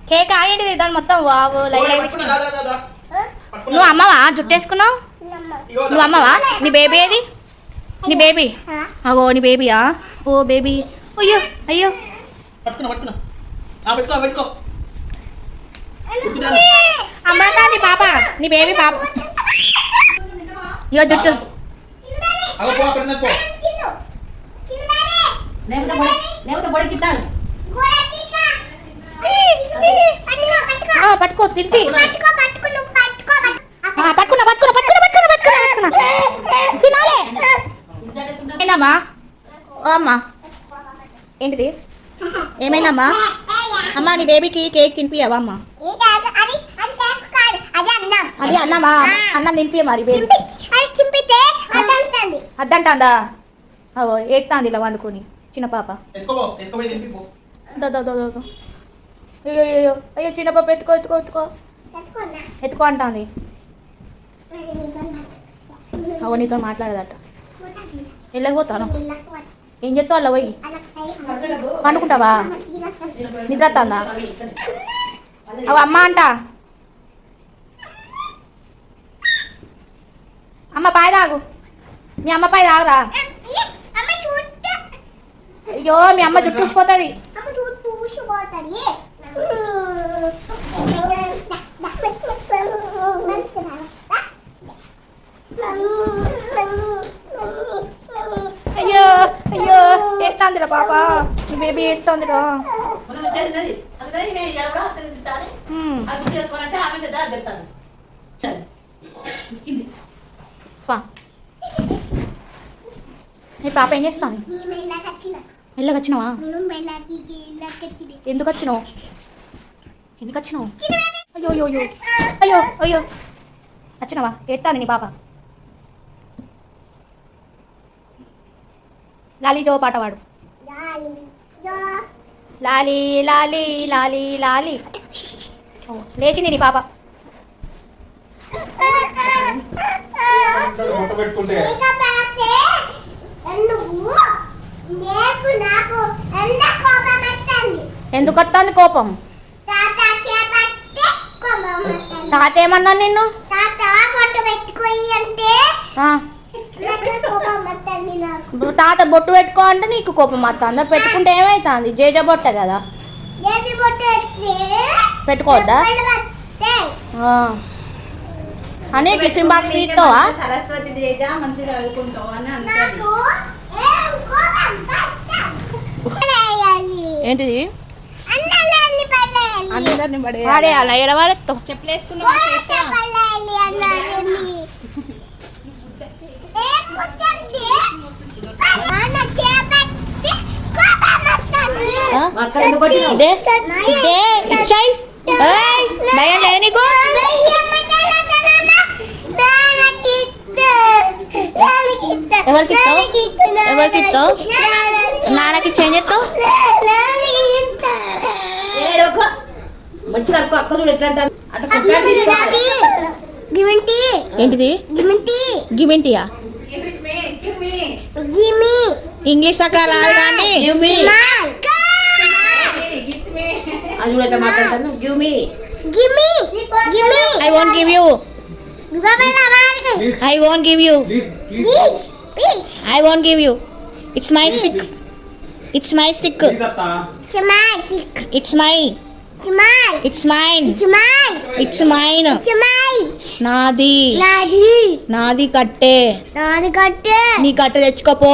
Cake ఆగేంటిది దాని మొత్తం wow live నువ్వు అమ్మవా జుట్టేసుకున్నావు నువ్వు అమ్మవా నీ బేబీ ఏది నీ బేబీ అగో నీ బేబీయా ఓ బేబీ అయ్యో అయ్యో అమ్మంటా నీ పాప నీ బేబీ పాప ఇయో జుట్టు పట్టుకో తింపి పట్టుకున్నా పట్టుకున్నా పట్టుకున్నా పట్టుకున్నా పట్టుకున్నా తినాలే ఏనమ్మా ఓ అమ్మా ఏంటిది ఏమైందమ్మా అమ్మా నీ బేబీకి కేక్ తినిపియవా అమ్మా అది అన్నమా అన్నం తినిపియ మరి బేబీ అద్దంటాందా అవో ఏడుతాంది ఇలా వండుకొని చిన్న పాప అయ్యో అయ్యో అయ్యో చిన్న పాప ఎత్తుకో ఎత్తుకో ఎత్తుకో ఎత్తుకో అంటుంది అవో నీతో మాట్లాడదట వెళ్ళకపోతాను ఏం చెప్తావు అలా పోయి పండుకుంటావా నిద్రతుందా అవ అమ్మ అంట అమ్మ పాయ తాగు మీ అమ్మ పాయ తాగురా అయ్యో మీ అమ్మ జుట్టు ఊసిపోతుంది అయ్యో అయ్యో ఏడుతాందిరా పాప నీ బేబీ ఏడుతోందిరా నీ పాప ఏం చేస్తాను ఇళ్ళకి వచ్చినావా ఎందుకు వచ్చినావు ఎందుకు వచ్చినావు అయ్యో అయ్యో అయ్యో అయ్యో అయ్యో వచ్చినావా ఏడుతాంది నీ పాప లాలీజో పాట పాడు లాలీ లాలీ లాలీ లాలీ లేచింది నీ పాప ఎందుకు వస్తుంది కోపం తాత ఏమన్నా నిన్ను తాత బొట్టు పెట్టుకో అంటే నీకు కోపం వస్తుంది పెట్టుకుంటే ఏమవుతుంది జేజ బొట్ట కదా పెట్టుకోవద్దా అని టిఫిన్ బాక్స్ ఇస్తావా ఏంటిది అందరిని పడేయాలి ఎడవారెత్తావు చెప్పలేసుకున్నా భయం లేదు నీకు ఎవరికి ఇస్తావు ఎవరికి ఇస్తావు నాన్నకి చేంజ్ చేస్తావు ఏంటిది గిమింటియా ఇంగ్లీష్ అక్క రాదు కానీ అది కూడా మాట్లాడతాను give me I won't give you. I won't give you. I won't give you. It's my stick. It's my stick. It's my. It's mine. It's mine. నాది కట్టే నీ కట్ట తెచ్చుకోపో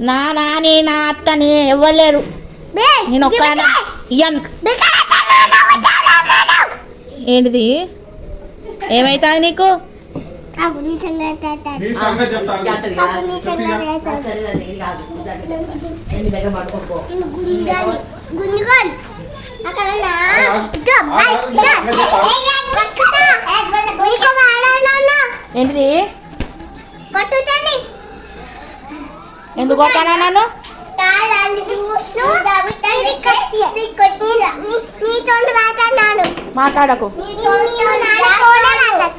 నా నాని నా అత్తని ఇవ్వలేరు నేను ఒక్క ఇయ్యను ఏంటిది ఏమైతుంది నీకు ఏంటిది ఎందుకు కొట్టానా నన్ను మాట్లాడకు.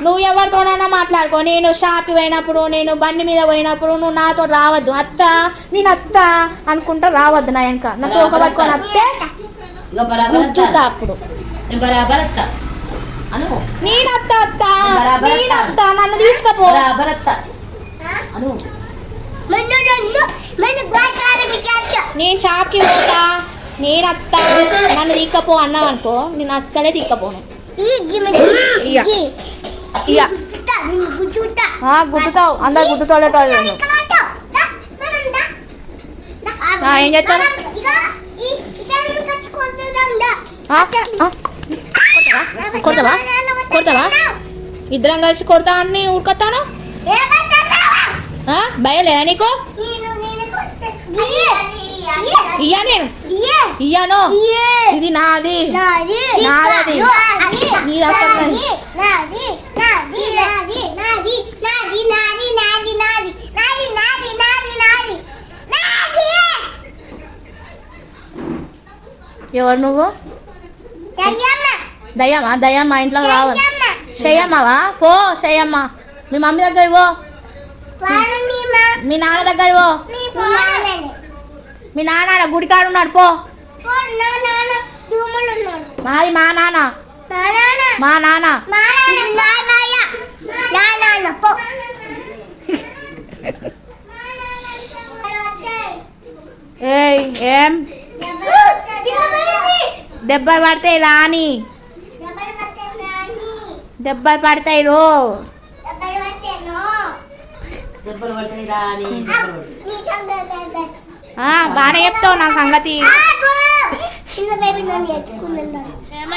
నువ్వు ఎవరితోనైనా మాట్లాడుకో. నేను షాప్కి పోయినప్పుడు, నేను బండి మీద పోయినప్పుడు నువ్వు నాతో రావద్దు. అత్త నేను అత్త అనుకుంటా రావద్దు. నా వెనక నాతో ఒక పట్టుకొని అత్తే కూర్చుంటా. అప్పుడు నేను అత్త అత్త నేను అత్త నన్ను తీసుకపో. నేను షాప్కి పోతా, నేను అత్త నన్ను తీక్కపో అన్నావు అనుకో, నేను అసలే తీక్కపోను. గుద్దుతావు, అందరు గుద్దుతోలేటోళ్ళు. ఏం చేస్తాను? కొడతావా కొడతావా? ఇద్దరం కలిసి కొడతా అని ఊరుకొస్తాను. భయలేదా నీకు? ఇయ్యా నేను ఇయ్యాను. ఇది నాది నాది నీది అసలు. ఎవరు నువ్వు? దయ్యమ్మా? దయ్యం మా ఇంట్లోకి రావాలి. చెయ్యమ్మావా? పో చెయ్యమ్మ. మీ మమ్మీ దగ్గర పో, మీ నాన్న దగ్గర పో. మీ నాన్న గుడికాడు ఉన్నాడు, పో. మాది మా నాన్న, మా నాన్న. ఏయ్ ఏం దెబ్బలు పడతాయి రాని, దెబ్బలు పడతాయి రో. బాగానే చెప్తావు నా సంగతి.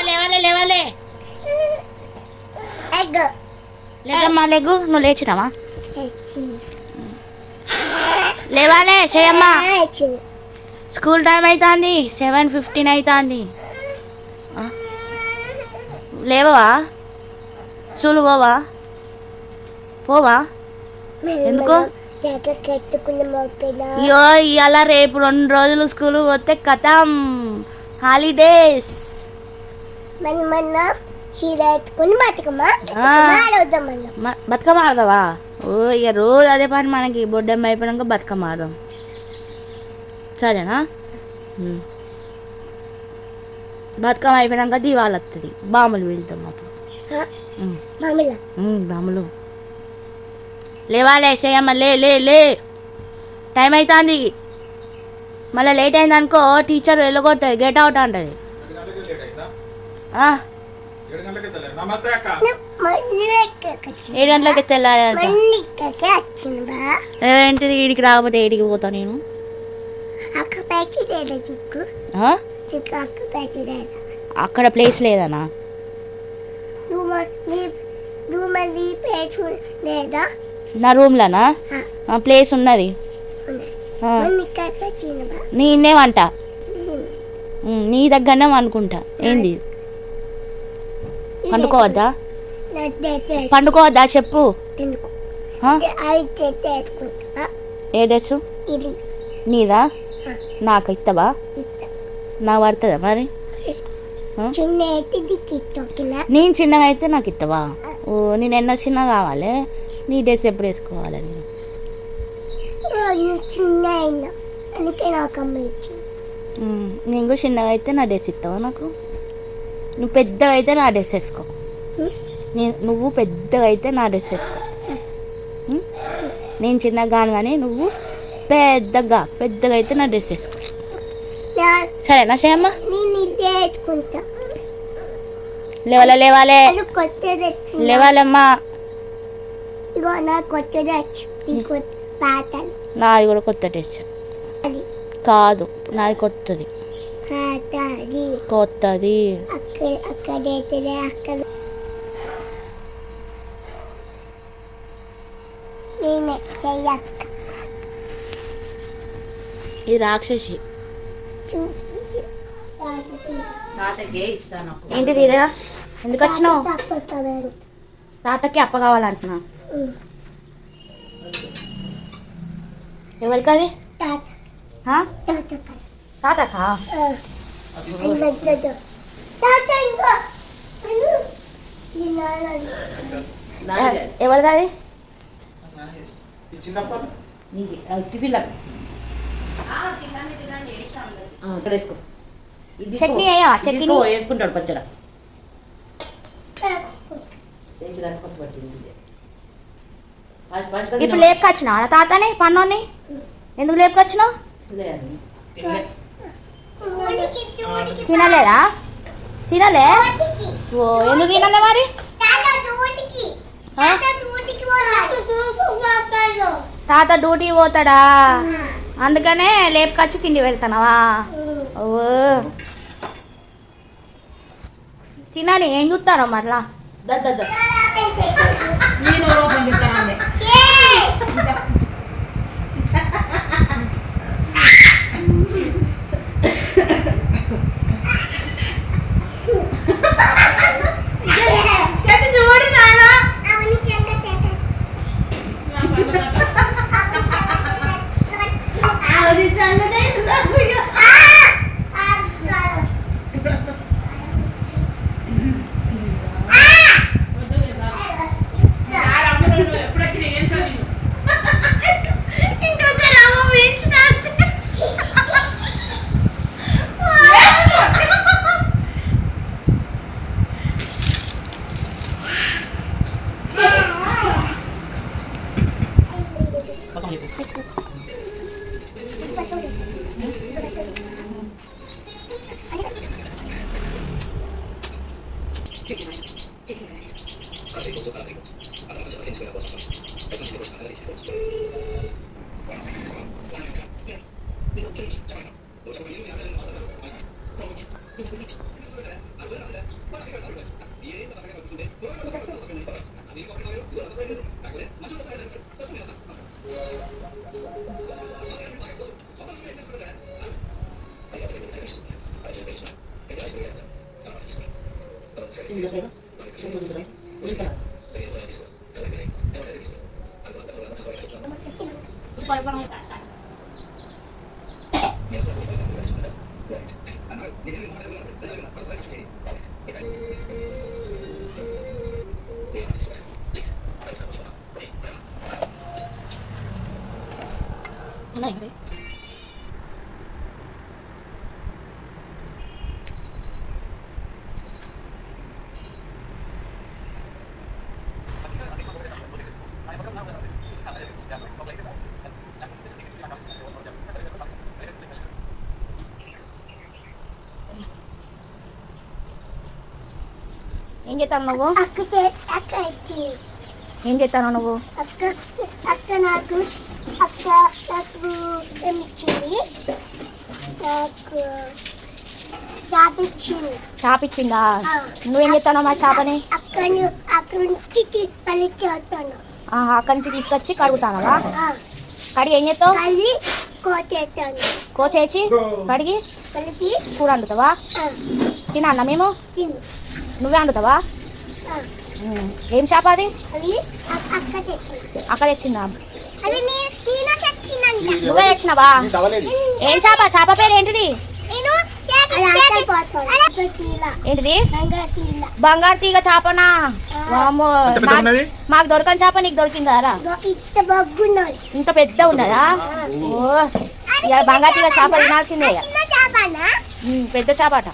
లేవాలే లేవాలే లేదమ్మా లేగు. నువ్వు లేచినావా? లేవాలే చేయమ్మా. స్కూల్ టైం అవుతుంది, 7:15 అవుతుంది. లేవవా? స్కూల్ పోవా? పోవా? ఎందుకు? అయ్యో ఇవాళ రేపు 2 రోజులు స్కూల్ పోతే కథం, హాలిడేస్. బతుకమ్మ ఆడదావా? ఓ ఇక రోజు అదే పని మనకి. బొడ్డమ్మ అయిపోయాక బతుకమ్మ ఆడదాం, సరేనా? బతుకమ్మ అయిపోయాక దీవాళి వస్తుంది, బాములు వెళ్తాం అప్పుడు. బాములు లేవాలే చేయమ్మ. లే లే లే టైం అవుతుంది. మళ్ళీ లేట్ అయింది అనుకో టీచర్ వెళ్ళగొట్టదు, గెట్ అవుట్ అంటది. 7 గంటలకి తెల్లాలి. ఏంటిది? ఈడికి రాకపోతే ఏడికి పోతా నేను? అక్కడ ప్లేస్ లేదనా? నా రూమ్లోనా? ప్లేస్ ఉన్నది. నేనేమంట నీ దగ్గరనే అనుకుంటా. ఏంది పండుకోవద్దా? పండుకోవద్దా చెప్పు. ఏ డ్రెస్ నీదా? నాకు ఇస్తావా? నాకు పడుతుందా మరి? నేను చిన్నగా అయితే నాకు ఇస్తావా? ఓ నేను ఎన్నో చిన్న కావాలి. నీ డ్రెస్ ఎప్పుడు వేసుకోవాలి? నేను కూడా చిన్నగా అయితే నా డ్రెస్ ఇస్తావా నాకు? నువ్వు పెద్దగా అయితే నా డ్రెస్ వేసుకో. నువ్వు పెద్దగా అయితే నా డ్రెస్ వేసుకో. నేను చిన్నగా కాను కానీ నువ్వు పెద్దగా అయితే నా డ్రెస్ వేసుకో, సరేనా? చేయమ్మా. లేవాలే లేవాలే లేవాలమ్మా. నాది కూడా కొత్త డ్రెస్ కాదు, నాది కొత్తది. కొత్తది ఇది రాక్షసి. ఏంటిది? ఎందుకు వచ్చినావు? తాతకి అప్ప కావాలంటున్నా. ఎవరికి అది? తాతకా ఎవరిది అది నీది టిఫిన్లకు ఇక్కడ వేసుకో. చట్నీ అయ్యా చట్నీ వేసుకుంటాడు పచ్చడ వేసేదాకా పప్పు పట్టింది. ఇప్పుడు లేపుకొచ్చినావా తాతని పన్నోని ఎందుకు లేపుకొచ్చినావు? తినలేదా? తినలే? ఓ ఎందుకు తినలే మరి? తాత డ్యూటీ పోతాడా అందుకనే లేపుకొచ్చి తిండి పెడతానవా? ఓ తినాలి. ఏం చూస్తారో మరలా ఏం చేస్తాను నువ్వు? ఏం చేస్తాను నువ్వు? అక్క నాకు ఏమిచ్చింది? నాకు చాపిచ్చింది. చాపిచ్చిందా? నువ్వేం చేస్తావు మా చేపని? అక్కడి నుంచి తీసుకొని చేస్తాను. అక్కడి నుంచి తీసుకొచ్చి కడుగుతానవా? కడిగి ఏం చేస్తావు? కోచేస్తాను. కోచేసి కడిగి కూర వండుతావా? తినాలా మేము? నువ్వే వండుతావా? ఏం చేప అది? అక్క తెచ్చిందా? నువ్వే తెచ్చినావా? ఏం చేప? చేప పేరు ఏంటిది? ఏంటిది? బంగారు తీగ చేపనా? మాకు దొరకని చేప నీకు దొరికిందా? ఇంత పెద్ద ఉన్నదా? ఓ బంగారు తీగ చేప తినాల్సిందే. పెద్ద చేప అట.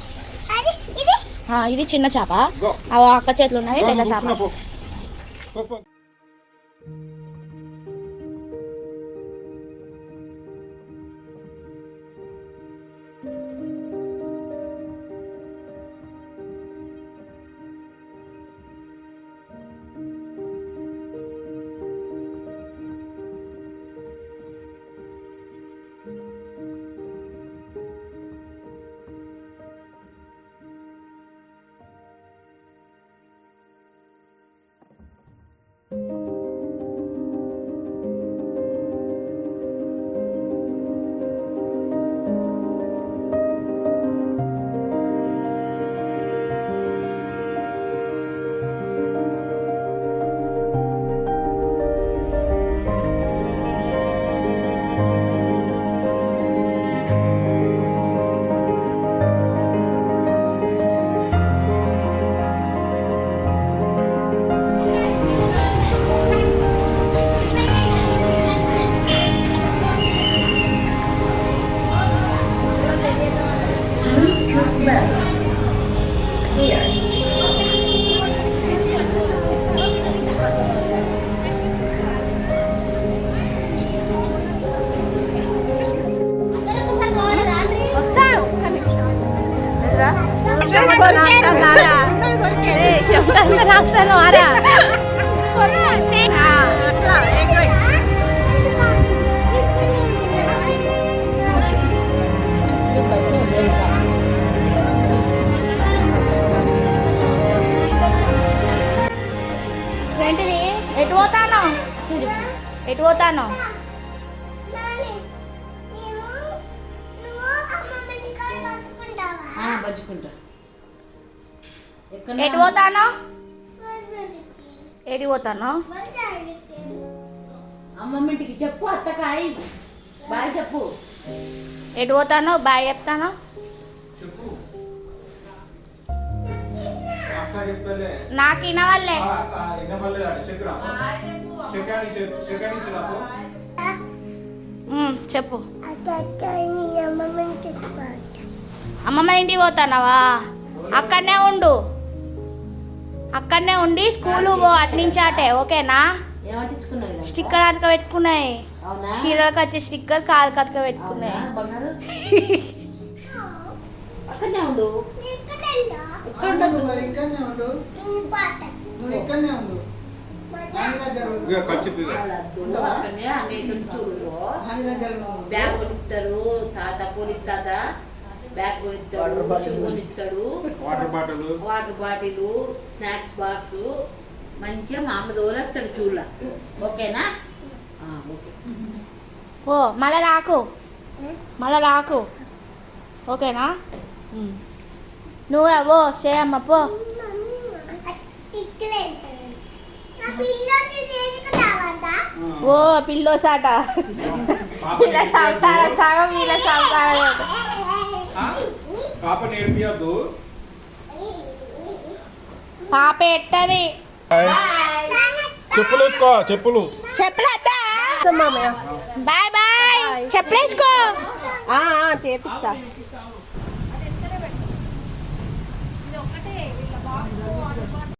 ఇది చిన్న చేప. అక్క చేతులు ఉన్నాయి పెద్ద చేప. ఏంటిది? ఎటు పోతాను? ఎటు పోతాను? బజ్జుకుంటా. ఎక్కడ ఎటు పోతాను? ఎటు పోతాను? అమ్మమ్మ ఇంటికి చెప్పు అత్తకాయ్ బాయ్ చెప్పు. ఎటు పోతాను? బాయ్ చెప్తాను. నాకు వినవాళ్ళే. చెప్పు. అమ్మమ్మ ఇంటికి పోతానావా? అక్కడనే ఉండు, అక్కడనే ఉండి స్కూలు పో, అట్నుంచి అటే. ఓకేనా? ఏమట్టించుకున్నావు? స్టిక్కర్ అతక పెట్టుకున్నాయి, చీరలకు వచ్చే స్టిక్కర్ కాలుకి అతక పెట్టుకున్నాయి. అక్కడనే ఉండు. బ్యాగ్ కొనిస్తాడు తాత, పోలీస్ తాత బ్యాగ్ కొనిస్తాడు, షూ కొనిస్తాడు, వాటర్ బాటిల్, స్నాక్స్ బాక్స్ మంచిగా మా అమ్మ దోలేస్తాడు చూడ. ఓకేనా? ఓకే. ఓ మళ్ళా రాకు, మళ్ళా రాకు. ఓకేనా? నువ్వు ఓ చేయమ్మ పో. ఓ పిల్లోసాట, వీళ్ళ సంసారం సగం, వీళ్ళ సంసారం. పాప నేర్పియద్దు. పాప ఎట్టది? చెప్పులు వేసుకో, చెప్పులు. చెప్పులద్దా? Bye bye. చెప్పులేసుకో. చేపిస్తా.